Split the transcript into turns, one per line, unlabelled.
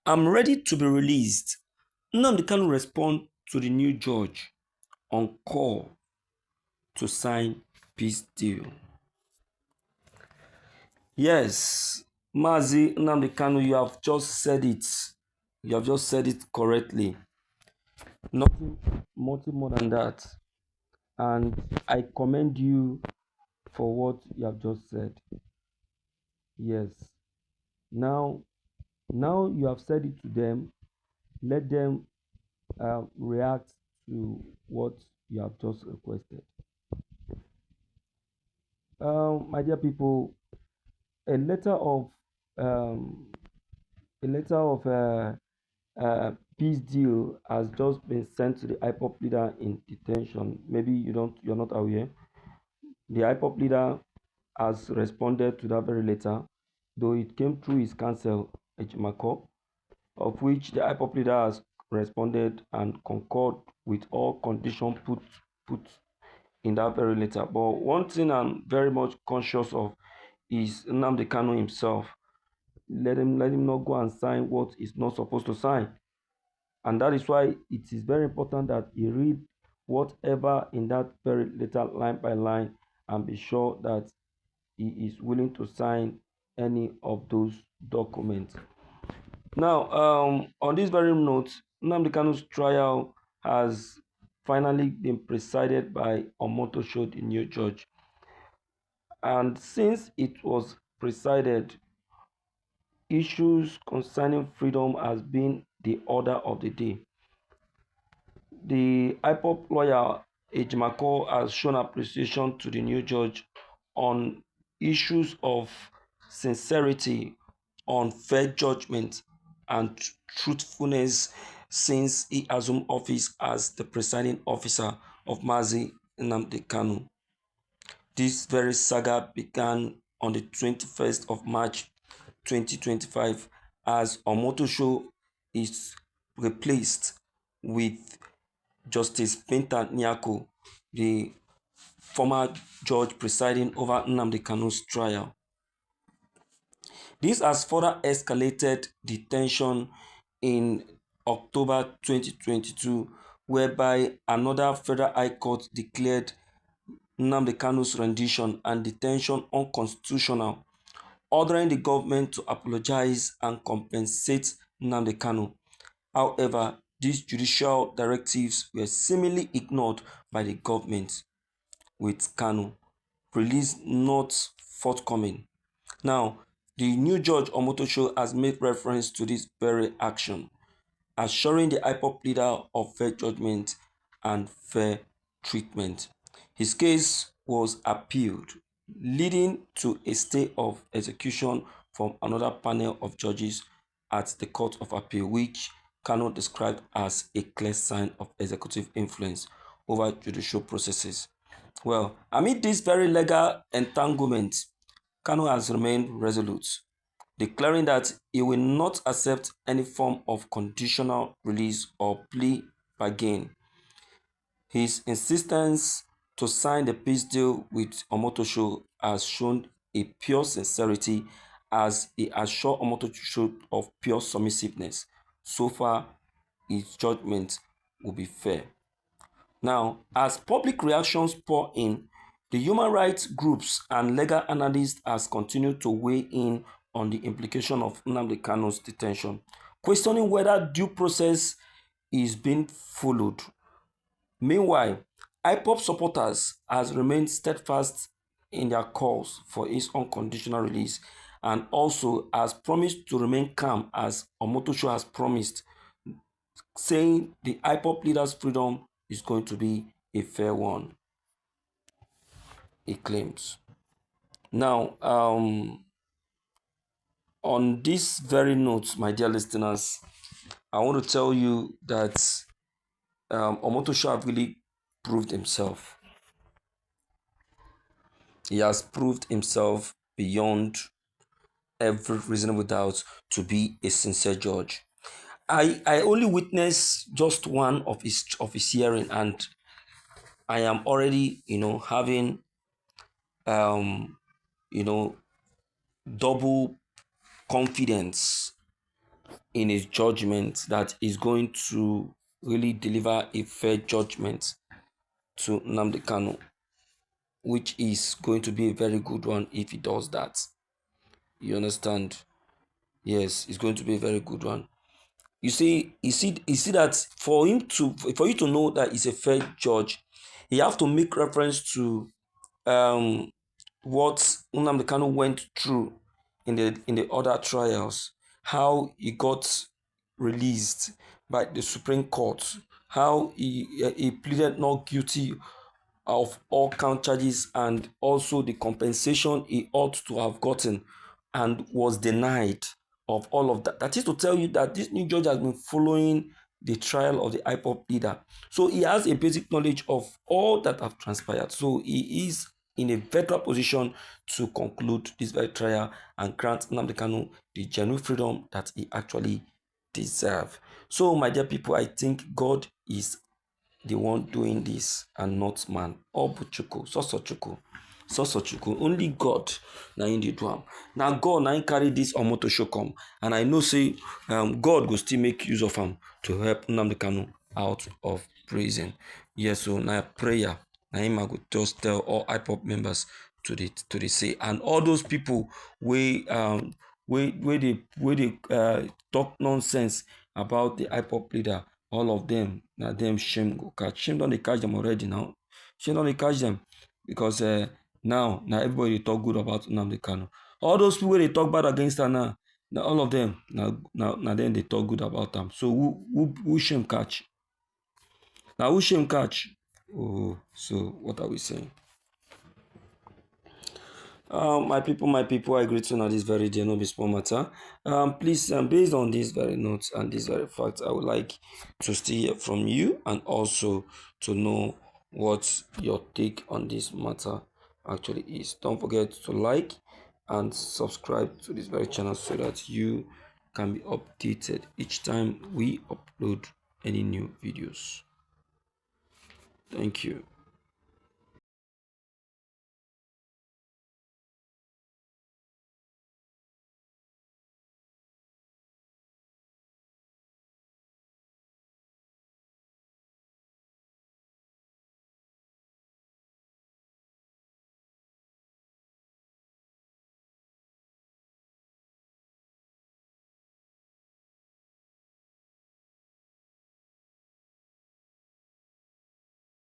I'm ready to be released. Nnamdi Kanu respond to the new judge on call to sign peace deal. Yes, Mazi Nnamdi Kanu, you have just said it. You have just said it correctly. Nothing more than that. And I commend you for what you have just said. Yes. Now, now you have said it to them. Let them react to what you have just requested. My dear people, a letter of um, peace deal has just been sent to the IPOP leader in detention. Maybe you're not aware. The IPOP leader has responded to that very letter, though it came through his counsel, Ejimako, of which the IPOP leader has responded and concurred with all conditions put in that very letter. But one thing I'm very much conscious of is Nnamdi Kanu himself. Let him not go and sign what he's not supposed to sign. And that is why it is very important that he read whatever in that very letter line by line and be sure that he is willing to sign any of those documents. Now, on this very note, Nnamdi Kanu's trial has finally been presided by Omotosho, the new judge. And since it was presided, issues concerning freedom has been the order of the day. The IPOP lawyer Ejimako has shown appreciation to the new judge on issues of sincerity, on fair judgment, and truthfulness since he assumed office as the presiding officer of Mazi Nnamdi Kanu. This very saga began on the 21st of March 2025 as Omotosho is replaced with Justice Binta Nyako, the former judge presiding over Nnamdi Kanu's trial. This has further escalated the tension in October 2022, whereby another federal high court declared Nnamdi Kanu's rendition and detention unconstitutional, ordering the government to apologize and compensate Nnamdi Kanu. However, these judicial directives were seemingly ignored by the government, with Kanu release not forthcoming. Now, the new judge Omotosho has made reference to this very action, assuring the IPOP leader of fair judgment and fair treatment. His case was appealed, leading to a stay of execution from another panel of judges at the Court of Appeal, which Kanu described as a clear sign of executive influence over judicial processes. Well, amid this very legal entanglement, Kanu has remained resolute, declaring that he will not accept any form of conditional release or plea bargain. His insistence to sign the peace deal with Omotosho has shown a pure sincerity as he assured Omotosho of pure submissiveness. So far, his judgment will be fair. Now, as public reactions pour in, the human rights groups and legal analysts has continued to weigh in on the implication of Nnamdi Kanu's detention, questioning whether due process is being followed. Meanwhile, IPOP supporters has remained steadfast in their calls for his unconditional release and also has promised to remain calm as Omotosho has promised, saying the IPOP leader's freedom is going to be a fair one, he claims. Now, on this very note, my dear listeners, I want to tell you that Omotosho have really proved himself. He has proved himself beyond every reasonable doubt to be a sincere judge. I only witnessed just one of his hearing, and I am already having you know double confidence in his judgment, that is going to really deliver a fair judgment to Nnamdi Kanu, which is going to be a very good one if he does that. You understand? Yes, it's going to be a very good one. You see that for you to know that he's a fair judge, you have to make reference to um what Nnamdi Kanu went through in the other trials, how he got released by the Supreme Court, how he pleaded not guilty of all count charges, and also the compensation he ought to have gotten and was denied of all of that. That is to tell you that this new judge has been following the trial of the IPOP leader. So he has a basic knowledge of all that have transpired. So he is in a better position to conclude this very trial and grant Nnamdi Kanu the genuine freedom that he actually deserves. So, my dear people, I think God is the one doing this and not man. All but Chuku, so Chuku. Only God na him dey do am. Na God na him carry this omoto show come, and I know say God go still make use of am to help Nnamdi Kanu out of prison. Yes, so na prayer na him I go just tell all IPOP members to the say, and all those people wey dey talk nonsense about the IPOP leader. All of them, na them shame go catch. Shame don dey catch them already now. Shame don dey catch them because now everybody dey talk good about Nnamdi Kanu. All those people wey dey talk bad against her now, na all of them na them dey talk good about am. So who shame catch? Na who shame catch? Oh, so what are we saying? My people, I greet you on this very day, no be small matter. Please, based on this very notes and this very fact, I would like to still hear from you and also to know what your take on this matter actually is. Don't forget to like and subscribe to this very channel so that you can be updated each time we upload any new videos. Thank you.